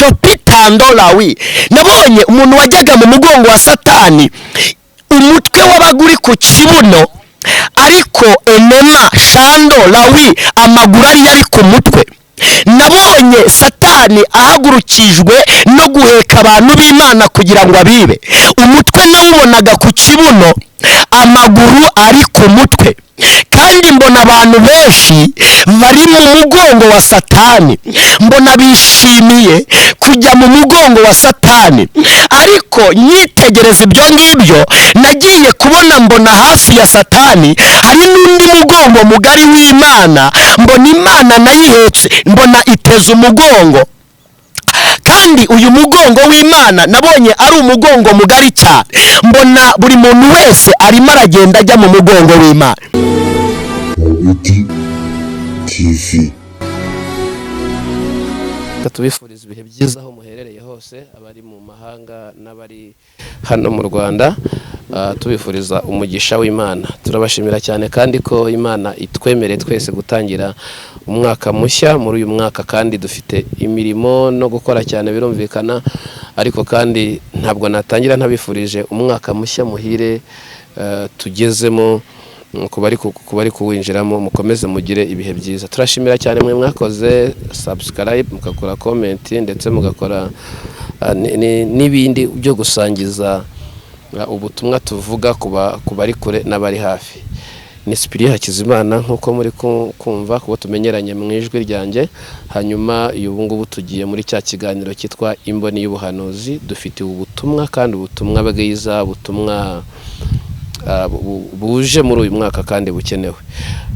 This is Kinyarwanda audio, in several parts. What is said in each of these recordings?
topitando lawi. Nabonye umuntu wajyaga mu mugongo wa Satani, umutwe w'abaguri ku kibuno, ariko enema shando lawi amaguru ari ku mutwe. Nabonye Satani ahagurukijwe no guheka abantu b'Imana kugira ngo abibe. Umutwe nawubonaga ku kibuno, amaguru ari ku mutwe. Kandi mbona abantu benshi bari mu mugongo wa Satani, mbona bishimiye kujya mu mugongo wa Satani. Ariko nyitegereza ibyo ngibyo, nagiye kubona mbona hafi ya Satani hari n'undi mugongo mugari w'Imana, mbona Imana nayihetse, mbona iteze umugongo. Kandi uyu mugongo w'Imana nabonye ari umugongo mugari cyane, mbona buri muntu wese arimo aragenda ajya mu mugongo w'Imana. Dawidi TV. Tubifuriza ibihe byiza aho muherereye hose, abari mu mahanga n'abari hano mu Rwanda. Tubifuriza umugisha w'Imana. Turabashimira cyane kandi ko Imana itwemereye twese gutangira umwaka mushya muri uyu mwaka, kandi dufite imirimo no gukora cyane birumvikana, ariko kandi ntabwo natangira ntabifurije umwaka mushya muhire tugezemo. Kubari kuwinjiramo mukomeze mugire ibihe byiza. Turashimira cyane mwe mwakoze subscribe, mugakora comment, ndetse mugakora n'ibindi byo gusangiza ubutumwa tuvuga kubari kure n'abari hafi. Ni Spirit Hakizimana nkuko muri kumva kubo tumenyeranye mu ijwi ryanjye. Hanyuma ubu ngubu tugiye muri cya kiganiro cyitwa Imboni y'ubuhanuzi. Dufite ubutumwa kandi ubutumwa bwiza, ubutumwa buje muri uyu mwaka kandi bukenewe.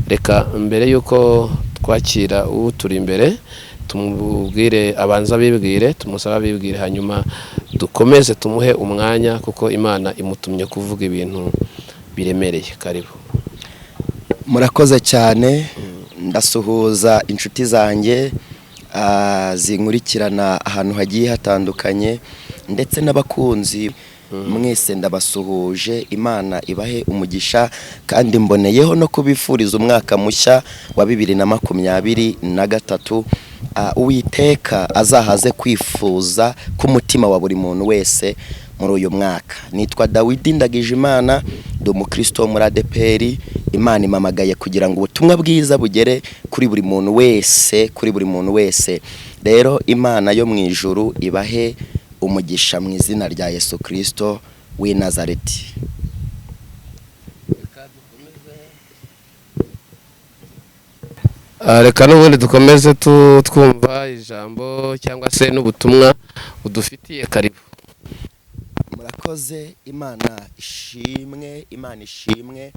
Reka mbere yuko twakira turi imbere, tumubwire abanza bibwire, tumusaba bibwire, hanyuma dukomeze tumuhe umwanya kuko Imana imutumye kuvuga ibintu biremereye. Karibu. Murakoze cyane. Ndasuhuza inshuti zanjye zinkurikirana ahantu hagiye hatandukanye, ndetse n'abakunzi mwese ndabasuhuje. Imana ibahe umugisha, kandi mboneyeho no kubifuriza umwaka mushya wa 2023. Uwiteka azahaze kwifuza k'umutima wa buri muntu wese muri uyu mwaka. Nitwa Dawidi Ndagijimana, ndi umukristo muri ADEPR. Imana imamagaye kugira ngo ubutumwa bwiza bugere kuri buri muntu wese, Rero Imana yo mu ijuru ibahe umugisha mu izina rya Yesu Kristo w'i Nazareti. Reka n'ubundi dukomeze twumva ijambo cyangwa se n'ubutumwa udufitiye. Karibu. Murakoze. Imana ishimwe, nshimye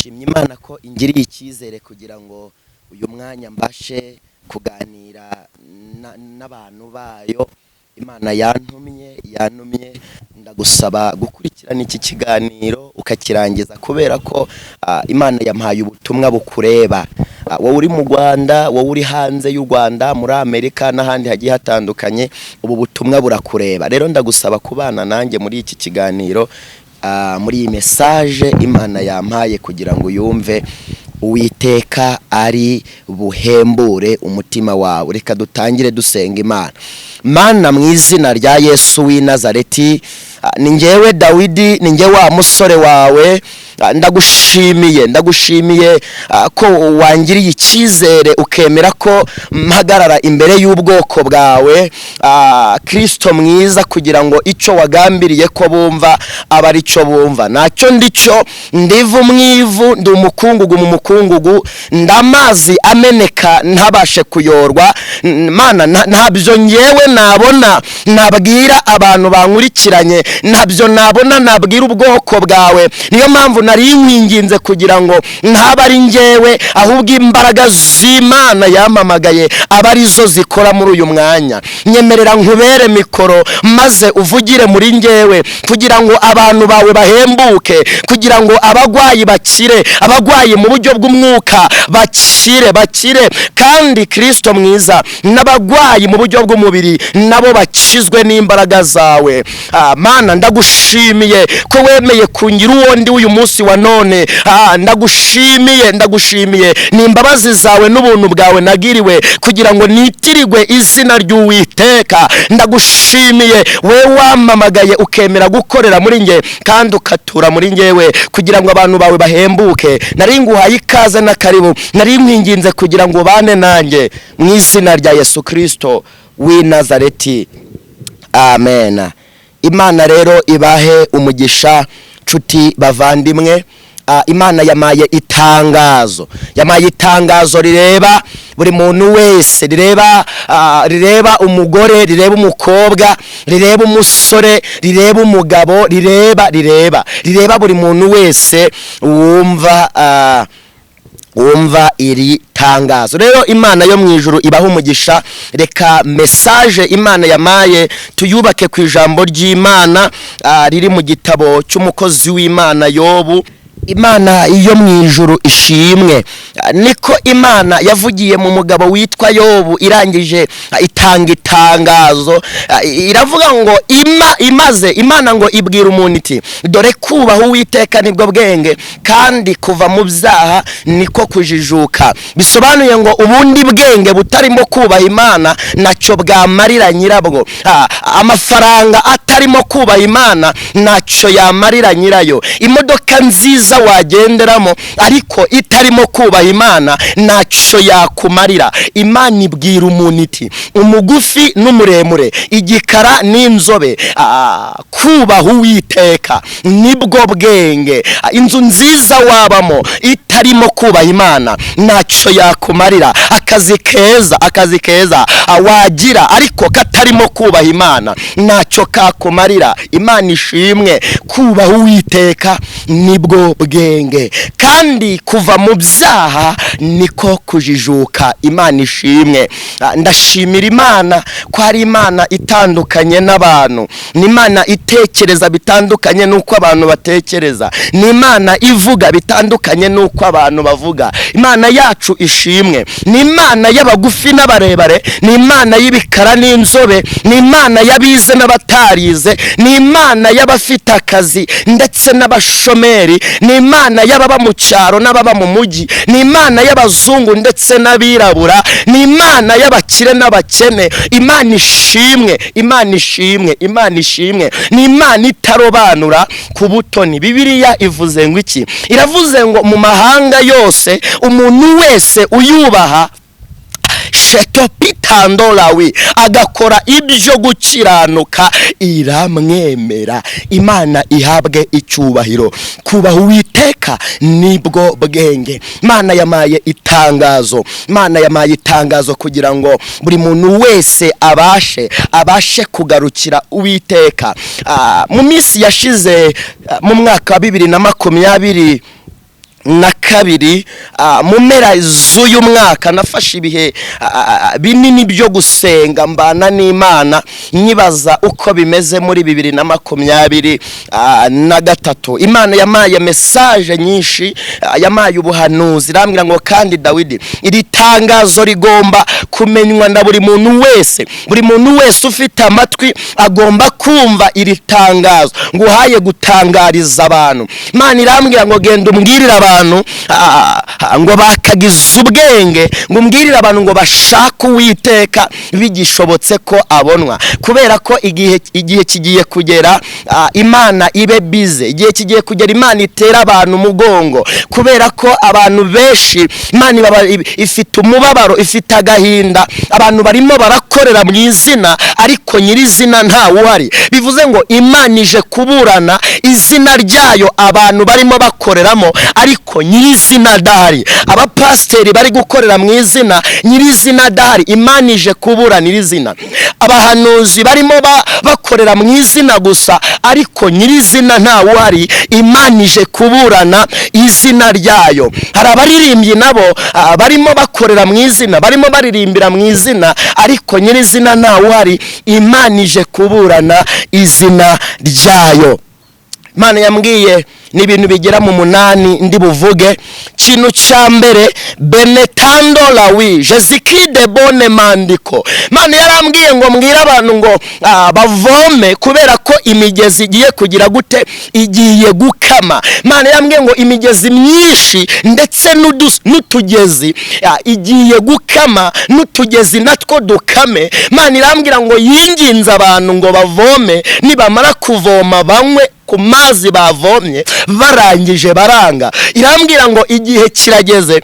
Imana ko ingiriye icyizere kugira ngo uyu mwanya mbashe kuganira n'abantu bayo. Imana yantumye, ndagusaba gukurikirana iki kiganiro ukakirangiza, kubera ko Imana yampaye ubutumwa bukureba. Wowe uri mu Rwanda, wowe uri hanze y'u Rwanda, muri Amerika n'ahandi hagiye hatandukanye, ubu butumwa burakureba. Rero ndagusaba kubana nanjye muri iki kiganiro, muri iyi message Imana yampaye kugira ngo yumve Uwiteka ari buhembure umutima wawe. Reka dutangire dusenga Imana. Mana, mu izina rya Yesu w'i Nazareti, ni njyewe Dawidi, ni njye wa musore wawe. Ndagushimiye ko wangiriye icyizere ukemera ko mpagarara imbere y'ubwoko bwawe, Kristo mwiza, kugira ngo icyo wagambiriye ko bumva aba ari cyo bumva. Nacyo ndico, ndivu mwivu, ndi umukungugu mu mukungugu, ndamazi ameneka ntabashe kuyorwa. Mana, ntabyo ngewe nabona nabwira abantu bankurikiranye, ntabyo nabona nabwira ubwoko bwawe. Niyo mpamvu nari nkwinginze kugira ngo ntaba ari ngewe, ahubwo imbaraga z'Imana yamamagaye aba arizo zikora muri uyu mwanya. Nyemerera nkubere mikoro maze uvugire muri ngewe, kugira ngo abantu bawe bahembuke, kugira ngo abagwayi bakire, abagwayi mu buryo bw'umwuka bakire, kandi Kristo mwiza, n'abagwayi mu buryo bw'umubiri nabo bakizwe n'imbaraga zawe. Mana, ndagushimiye ko wemeye kungira uwo ndi uyu munsi munsi wa none ndagushimiye ni imbabazi zawe n'ubuntu bwawe nagiriwe kugira ngo nitirirwe izina ry'Uwiteka. Ndagushimiye we wampamagaye ukemera gukorera muri nge kandi ukatura muri ngewe kugira ngo abantu bawe bahembuke. Nari nguhaye ikaze na karibu, nari nkwinginze kugira ngo ubane nanjye mu izina rya Yesu Kristo w'i Nazareti, amen. Imana rero ibahe umugisha nshuti bavandimwe. Imana yamaye itangazo rireba buri muntu wese, rireba umugore, rireba umukobwa, rireba umusore, rireba umugabo, rireba buri muntu wese wumva iri tangazo. Rero Imana yo mu ijuru ibaho umugisha. Reka message Imana yamaye tuyubake ku ijambo ry'Imana riri mu gitabo cy'umukozi w'Imana Yobu. Imana iyo mu ijuru ishimwe. Niko Imana yavugiye mu mugabo witwa Yobu irangije itanga itangazo. Iravuga ngo Imana ngo ibwira umuntu iti dore kubaha Uwiteka nibwo bwenge kandi kuva mu byaha niko kujijuka. Bisobanuye ngo ubundi bwenge butarimo kubaha Imana nacyo bwamarira nyirabwo. Amafaranga atarimo kubaha Imana nacyo yamarira nyirayo. Imodoka nziza wagenderamo ariko itarimo kubaha Imana nacyo yakumarira. Imana ibwira umuntu iti umugufi n'umuremure, igikara n'inzobe, kubaha Uwiteka nibwo bwenge. Inzu nziza wabamo itarimo kubaha Imana nacyo yakumarira. Akazi keza wagira ariko katarimo kubaha Imana nacyo kakumarira. Imana ishimwe. Kubaha Uwiteka nibwo bwenge kandi kuva mu byaha niko kujijuka. Imana ishimwe. Ndashimira Imana ko ari Imana itandukanye n'abantu. Ni Imana itekereza bitandukanye nuko abantu batekereza. Ni Imana ivuga bitandukanye nuko abantu bavuga. Imana yacu ishimwe. Ni Imana y'abagufi n'abarebare, ni Imana y'ibikara n'inzobe, ni Imana y'abize n'abatarize, ni Imana y'abafite akazi ndetse n'abashomeri, ni Imana y'ababa mu cyaro n'ababa mu mujyi, ni Imana y'abazungu ndetse n'abirabura, ni Imana y'abakire n'abakene. Imana ishimwe. Ni Imana itarobanura ku butoni. Bibiliya ivuze ngo iki? Iravuze ngo mu mahanga yose umuntu wese uyubaha shetopitandolawi agakora ibyo gukiranuka iramwemera. Imana ihabwe icyubahiro. Kubaha Uwiteka nibwo bwenge. Imana yamaye itangazo kugira ngo buri muntu wese abashe kugarukira Uwiteka. Mu minsi yashize mu mwaka wa 2022 mu mpera z'uyu mwaka nafashe ibihe binini byo gusenga mbana n'Imana nyibaza uko bimeze muri 2023. Imana yamaye message nyinshi, yamaye ubuhanuzi, irambwira ngo kandi Dawidi iri tangazo rigomba kumenywa na buri muntu wese. Buri muntu wese ufite amatwi agomba kumva iri tangazo ngo uhaye gutangariza abantu. Imana irambwira ngo genda umbwirire abantu ngo bakagize ubwenge, ngo umbwirire abantu ngo bashaka Uwiteka bigishobotse ko abonwa. Kubera ko igihe kigiye kugera Imana ibe bize. Igihe kigiye kugera Imana itera abantu umugongo. Kubera ko abantu benshi Imana ifite umubabaro, ifite agahinda. Abantu barimo barakorera mu izina ariko nyirizina nta uhari. Bivuze ngo Imana ije kuburana izina ryayo abantu barimo bakoreramo ariko nyirizina dahari. Abapasteri bari gukorera mu izina nyirizina dahari. Imana ije kuburana izina. Abahanuzi barimo bakorera mu izina gusa ariko nyirizina nta uhari. Imana ije kuburana izina ryayo. Hari abaririmbyi nabo barimo bakorera mu izina, barimo baririmbira mu izina ariko nyirizina nta uhari. Imana ije kuburana izina ryayo. Imana yambwiye ni ibintu bigera mu 8 ndi buvuge. Kintu cya mbere, benetando lawi jesikide bone mandiko. Imana yarambwiye ngo mbwira abantu ngo bavome kubera ko imigezi igiye kugira gute, igiye gukama. Imana yambwiye ngo imigezi myinshi ndetse n'utugezi igiye gukama, n'utugezi natwo dukame. Imana irambwira ngo yinginze abantu ngo bavome, nibamara kuvoma banywe ku mazi bavomye, barangije baranga. Irambwira ngo igihe kirageze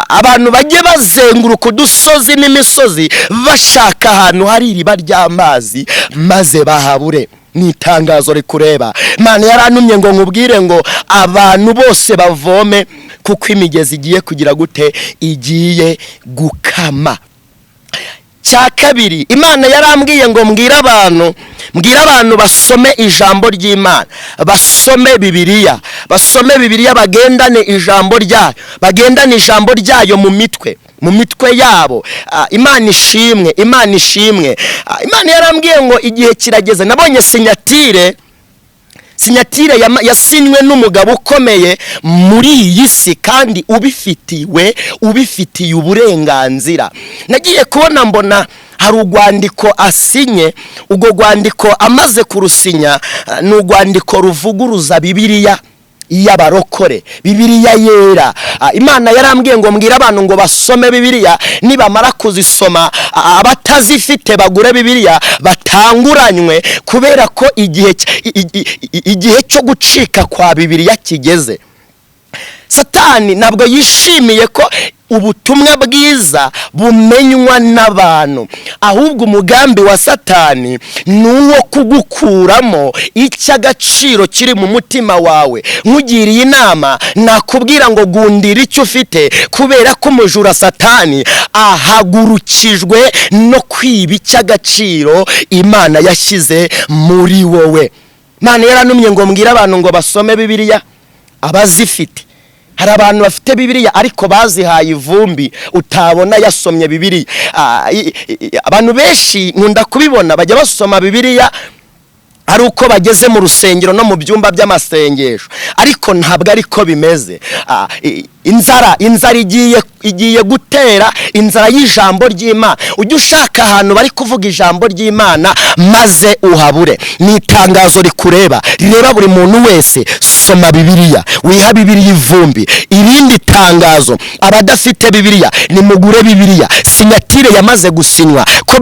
abantu bajye bazenguruka udusozi n'imisozi bashaka ahantu hari iriba ry'amazi maze bahabure. Ni itangazo rikureba. Imana yarantumye ngo nkubwire ngo abantu bose bavome kuko imigezi igiye kugira gute, igiye gukama. Cya kabiri, Imana yarambwiye ngo mbwira abantu basome ijambo ry'Imana, basome Bibiliya, bagendane ijambo ryayo, bagendane ijambo ryayo mu mitwe yabo. Imana ishimwe. Imana yarambwiye ngo igihe kirageze. Nabonye sinyatire yasinywe n'umugabo ukomeye muri iyi si kandi ubifitiye uburenganzira. Nagiye kubona mbona hari urwandiko asinye. Ubwo rwandiko amaze kurusinya ni urwandiko ruvuguruza Bibiliya y'abarokore, Bibiliya yera. Imana yarambwiye ngo mbwira abantu ngo basome Bibiliya, nibamara kuzisoma abatazifite bagure Bibiliya batanguranywe, kubera ko igihe cyo gucika kwa Bibiliya kigeze. Satani ntabwo yishimiye ko ubutumwa bwiza bumenywa n'abantu, ahubwo umugambi wa Satani ni uwo kugukuramo icy'agaciro kiri mu mutima wawe. Nkugiriye inama nakubwira ngo gundira icyo ufite, kubera ko umujura Satani ahagurukijwe no kwiba icy'agaciro Imana yashyize muri wowe. Imana yarantumye ngo mbwira abantu ngo basome Bibiliya, abazifite. Hari abantu bafite Bibiliya ariko bazihaye ivumbi, utabona yasomye Bibiliya. Abantu benshi nkunda kubibona bajya basoma Bibiliya ari uko bageze mu rusengero no mu byumba by'amasengesho, ariko ntabwo ariko bimeze. Inzara igiye gutera, inzara y'ijambo ry'Imana. Ujye ushaka ahantu bari kuvuga ijambo ry'Imana maze uhabure. Ni itangazo rikureba, rireba buri muntu wese. Soma Bibiliya, wiha Bibiliya ivumbi. Irindi tangazo, abadafite Bibiliya nimugure Bibiliya. Sinyatire yamaze gusinywa ko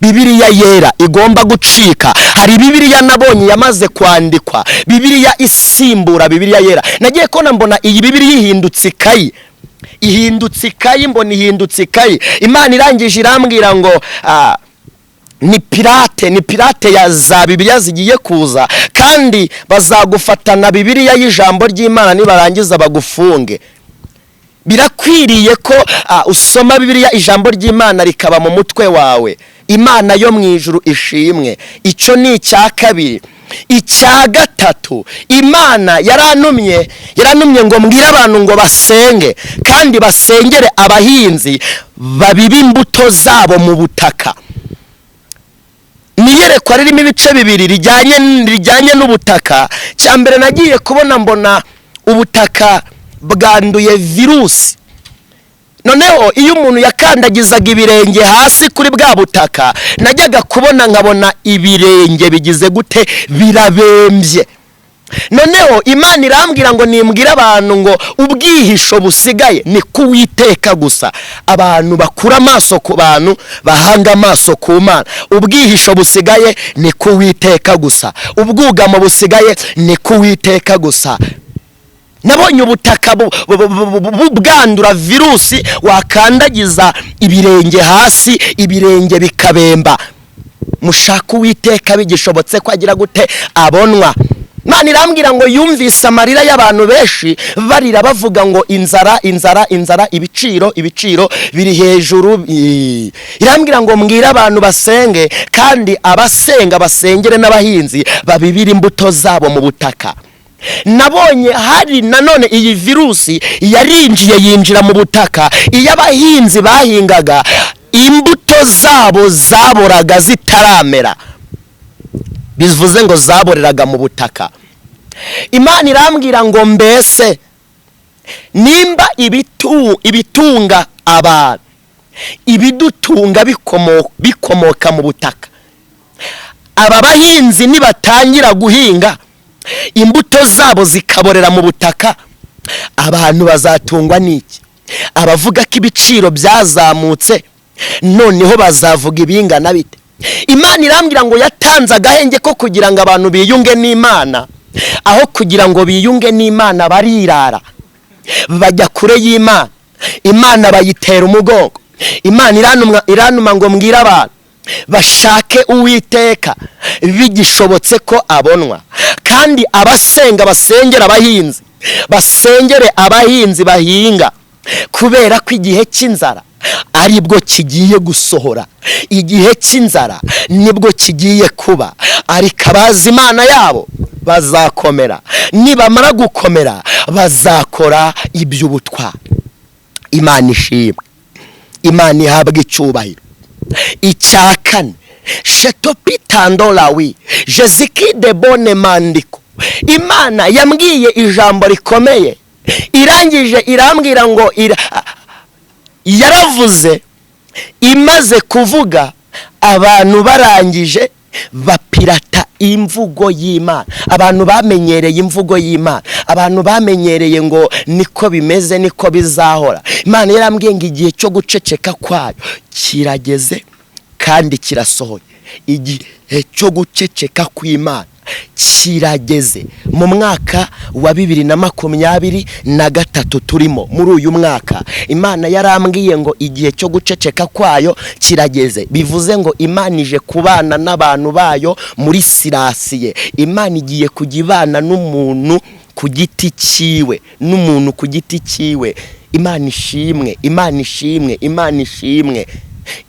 Bibiliya yera igomba gucika. Hari Bibiliya nabonye yamaze kwandikwa, Bibiliya isimbura Bibiliya yera. Nagiye kona mbona iyi Bibiliya ihindutse ikayi. Imana irangije irambwira ngo ni pirate ya za Bibiliya zigiye kuza, kandi bazagufatana Bibiliya y'ijambo ry'Imana nibarangiza bagufunge. Birakwiriye ko usoma Bibiliya, ijambo ry'Imana rikaba mu mutwe wawe. Imana yo mu ijuru ishimwe. Icyo ni icya kabiri. Icya gatatu, Imana yarantumye ngo mbwire abantu ngo basenge, kandi basengere abahinzi babiba imbuto zabo mu butaka. Niyerekwa ririmo ibice bibiri rijyanye n'ubutaka. Cya mbere nagiye kubona mbona ubutaka bwanduye virusi. Noneho iyo umuntu yakandagizaga ibirenge hasi kuri bwa butaka, najyaga kubona nkabona ibirenge bigize gute, birabembye. Noneho Imana irambwira ngo nimbwire abantu ngo ubwihisho busigaye ni kuwiteka gusa. Abantu bakura amaso ku bantu, bahanga amaso ku Mana. Ubwihisho busigaye ni kuwiteka gusa, ubwugamo busigaye ni kuwiteka gusa. Nabonye ubutaka bwandura virusi, wakandagiza ibirenge hasi, ibirenge bikabemba. Mushaka Uwiteka bigishobotse ko agira gute, abonwa. Imana irambwira ngo yumvise amarira y'abantu benshi barira bavuga ngo inzara, ibiciro biri hejuru. Irambwira ngo mbwira abantu basenge, kandi abasenga basengere n'abahinzi babibira imbuto zabo mu butaka. Nabonye hari nanone iyi virusi yinjira mu butaka. Iyo abahinzi bahingaga, imbuto zabo zaboraga zitaramera. bivuze ngo zaboreraga mu butaka. Imana irambwira ngo mbese nimba ibitunga abantu, ibidutunga bikomoka mu butaka, aba bahinzi nibatangira guhinga imbuto zabo zikaborera mu butaka, abantu bazatungwa n'iki? Abavuga ko ibiciro byazamutse noneho bazavuga ibingana bite? Imana irambwira ngo yatanze agahenge ko kugira ngo abantu biyunge n'Imana, aho kugira ngo biyunge n'Imana barirara bajya kure y'Imana. Imana bayitera umugongo. Imana iranuma ngo mbwira abantu bashake Uwiteka bigishobotse ko abonwa, kandi abasenga basengera abahinzi, basengere abahinzi bahinga, kubera ko igihe cy'inzara aribwo kigiye gusohora. Igihe cy'inzara nibwo kigiye kuba, ariko abazi Imana yabo bazakomera, nibamara gukomera bazakora iby'ubutwari. Imana ishimwe, Imana ihabwa icyubahiro. Icya kane, shetopitandolawi jesiki de bone mandiko. Imana yambwiye ijambo rikomeye, irangije irambwira ngo yaravuze, imaze kuvuga abantu barangije bapirata imvugo y'Imana. Abantu bamenyereye imvugo y'Imana, abantu bamenyereye ngo niko bimeze, niko bizahora. Imana yarambwiye ngo igihe cyo guceceka kwayo kirageze kandi kirasohoye. Igihe cyo guceceka kw'Imana kirageze. Mu mwaka wa 2023 turimo, muri uyu mwaka Imana yarambwiye ngo igihe cyo guceceka kwayo kirageze. Bivuze ngo Imana ije kubana n'abantu bayo muri sirasiye. Imana igiye kujya ibana n'umuntu ku giti cyiwe, n'umuntu ku giti cyiwe. Imana ishimwe, Imana ishimwe, Imana ishimwe.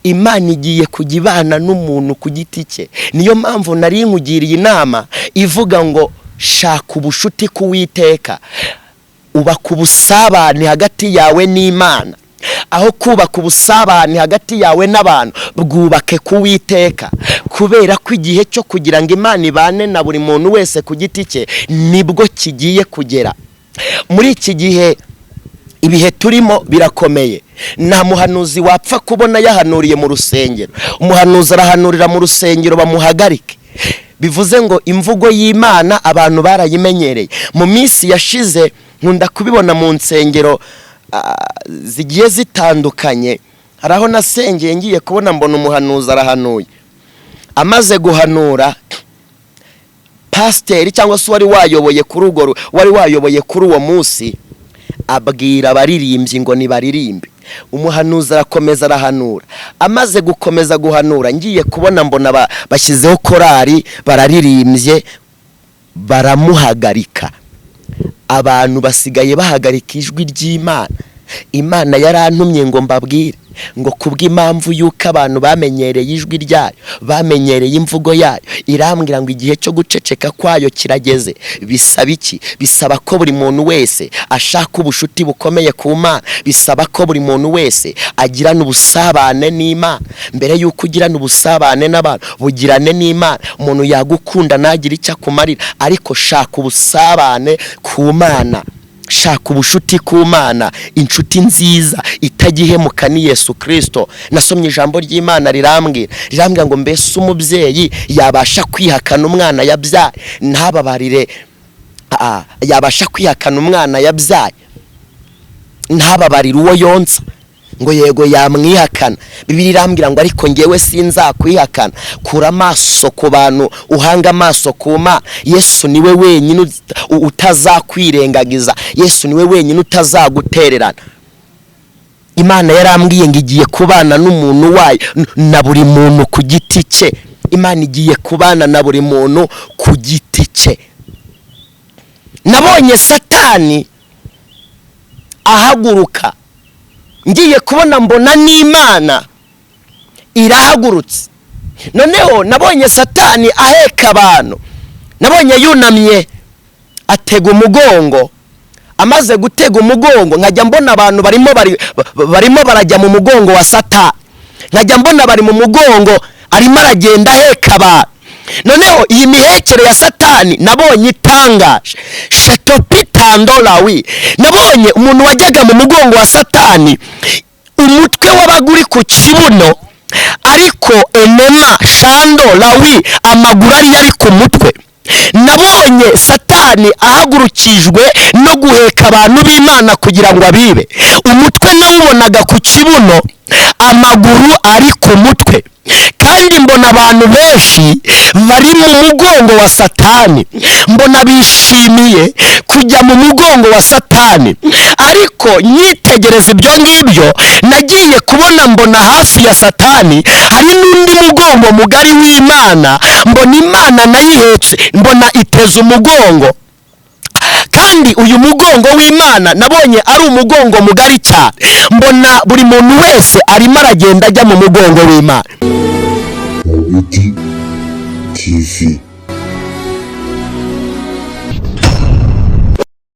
Imana igiye kujya ibana n'umuntu ku giti cye. Niyo mpamvu nari nkugiriye inama ivuga ngo shaka ubushuti k'Uwiteka, ubaka ubusabane hagati yawe n'Imana. Aho kubaka ubusabane hagati yawe n'abantu, bwubake k'Uwiteka, kubera ko igihe cyo kugira ngo Imana ibane na buri muntu wese ku giti cye nibwo kigiye kugera. Muri iki gihe ibihe turimo birakomeye. Nta muhanuzi wapfa kubona yahanuriye mu rusengero. Umuhanuzi arahanurira mu rusengero bamuhagarike. Bivuze ngo imvugo y'Imana abantu barayimenyereye. Mu minsi yashize nkunda kubibona mu nsengero zigiye zitandukanye. Haraho nasengeye ngiye kubona mbona umuhanuzi arahanuye. Amaze guhanura, pasiteri cyangwa se wari wayoboye kuri uwo munsi abwira abaririmbyi ngo nibaririmbe. Umuhanuzi arakomeza arahanura. Amaze gukomeza guhanura, ngiye kubona mbona bashyizeho korari bararirimbye, baramuhagarika. Abantu basigaye bahagarika ijwi ry'Imana. Imana yarantumye ngo mbabwire ngo kubw'impamvu yuko abantu bamenyereye ijwi ryayo, bamenyereye imvugo yayo, irambwira ngo igihe cyo guceceka kwayo kirageze. Bisaba iki? Bisaba ko buri muntu wese ashaka ubushuti bukomeye ku Mana. Bisaba ko buri muntu wese agirana ubusabane n'Imana. Mbere yuko ugirana ubusabane n'abantu, bugirane n'Imana. Umuntu yagukunda nagira icyo akumarira, ariko shaka ubusabane ku Mana. Shaka ubushuti ku Mana, inshuti nziza itagihemuka ni Yesu Kristo. Nasomye ijambo ry'Imana rirambwira ngo mbese umubyeyi yabasha kwihakana umwana yabyaye ntababarire, yabasha kwihakana umwana yabyaye ntababarire uwo yonsa? Ngo yego yamwihakana. Bibiliya irambwira ngo ariko ngewe sinzakwihakana. Kura amaso ku bantu, uhanga amaso ku Mana. Yesu niwe wenyine utazakwirengagiza. Yesu niwe wenyine utazagutererana. Imana yarambwiye ngo igiye kubana n'umuntu wayo, na buri muntu ku giti cye. Imana igiye kubana na buri muntu ku giti cye. Nabonye Satani ahaguruka, ngiye kubona mbona n'Imana irahagurutse. Noneho nabonye Satani aheka abantu. Nabonye yunamye atega umugongo. Amaze gutega umugongo, nkajya mbona abantu barimo barajya mu mugongo wa Satani. Nkajya mbona bari mu mugongo, arimo aragenda aheka abantu. noneho iyi mihekere ya satani nabonye itangaje, shetopitandolawi, nabonye umuntu wajyaga mu mugongo wa satani, umutwe wabaga uri ku kibuno, ariko enema shandolawi amaguru ari ku mutwe. Nabonye satani ahagurukijwe no guheka abantu b'Imana kugira ngo abibe. Umutwe nawubonaga ku kibuno, amaguru ari ku mutwe, kandi mbona abantu benshi bari mu mugongo wa satani, mbona bishimiye kujya mu mugongo wa satani. Ariko nyitegereza ibyo ngibyo, nagiye kubona mbona hafi ya satani hari n'undi mugongo mugari w'Imana, mbona Imana nayihetse, mbona iteze umugongo, kandi uyu mugongo w'Imana nabonye ari umugongo mugari cyane. Mbona buri muntu wese arimo aragenda ajya mu mugongo w'Imana. Dawidi TV.